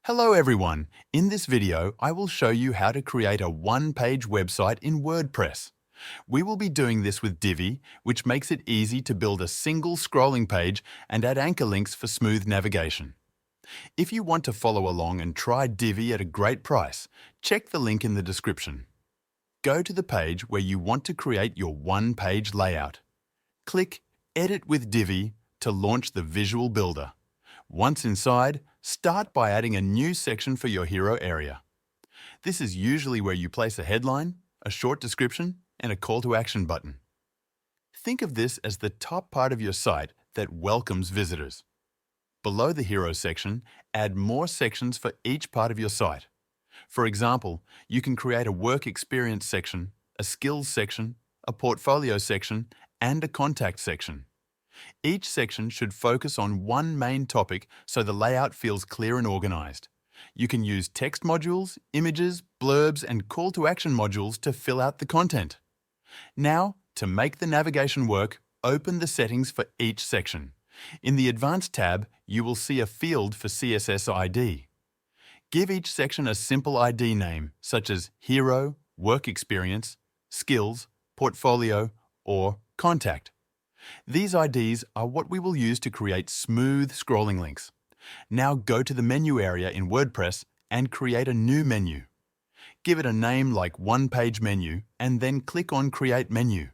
Hello everyone! In this video, I will show you how to create a one-page website in WordPress. We will be doing this with Divi, which makes it easy to build a single scrolling page and add anchor links for smooth navigation. If you want to follow along and try Divi at a great price, check the link in the description. Go to the page where you want to create your one-page layout. Click Edit with Divi to launch the visual builder. Once inside, start by adding a new section for your hero area. This is usually where you place a headline, a short description, and a call to action button. Think of this as the top part of your site that welcomes visitors. Below the hero section, add more sections for each part of your site. For example, you can create a work experience section, a skills section, a portfolio section, and a contact section. Each section should focus on one main topic so the layout feels clear and organized. You can use text modules, images, blurbs, and call to action modules to fill out the content. Now, to make the navigation work, open the settings for each section. In the Advanced tab, you will see a field for CSS ID. Give each section a simple ID name, such as Hero, Work Experience, Skills, Portfolio, or Contact. These IDs are what we will use to create smooth scrolling links. Now go to the menu area in WordPress and create a new menu. Give it a name like One Page Menu and then click on Create Menu.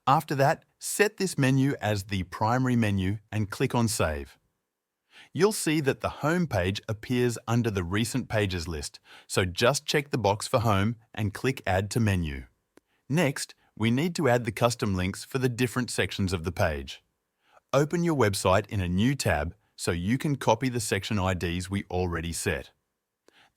After that, set this menu as the primary menu and click on Save. You'll see that the home page appears under the Recent Pages list, so just check the box for Home and click Add to Menu. Next, we need to add the custom links for the different sections of the page. Open your website in a new tab so you can copy the section IDs we already set.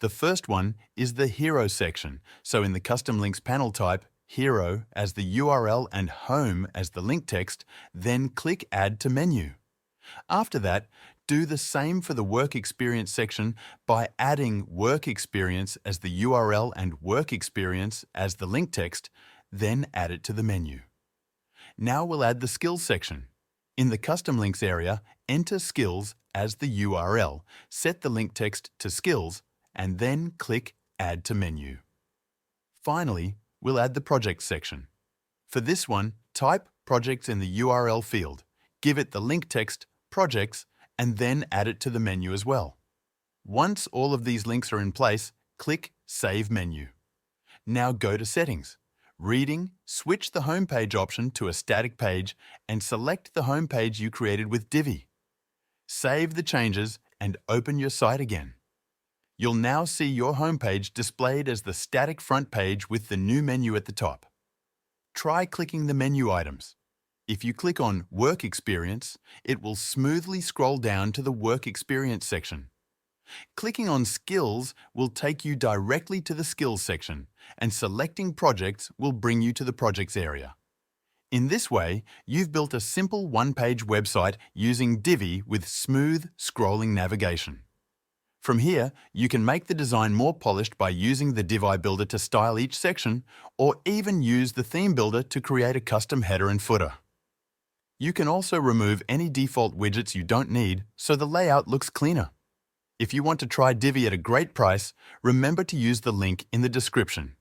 The first one is the Hero section, so in the Custom Links panel type Hero as the URL and Home as the link text, then click Add to Menu. After that, do the same for the Work Experience section by adding Work Experience as the URL and Work Experience as the link text, then add it to the menu. Now we'll add the Skills section. In the Custom Links area, enter Skills as the URL, set the link text to Skills, and then click Add to Menu. Finally, we'll add the Projects section. For this one, type Projects in the URL field, give it the link text Projects, and then add it to the menu as well. Once all of these links are in place, click Save Menu. Now go to Settings. Reading, switch the home page option to a static page and select the home page you created with Divi. Save the changes and open your site again. You'll now see your home page displayed as the static front page with the new menu at the top. Try clicking the menu items. If you click on Work Experience, it will smoothly scroll down to the Work Experience section. Clicking on Skills will take you directly to the Skills section, and selecting Projects will bring you to the Projects area. In this way, you've built a simple one-page website using Divi with smooth, scrolling navigation. From here, you can make the design more polished by using the Divi Builder to style each section, or even use the Theme Builder to create a custom header and footer. You can also remove any default widgets you don't need so the layout looks cleaner. If you want to try Divi at a great price, remember to use the link in the description.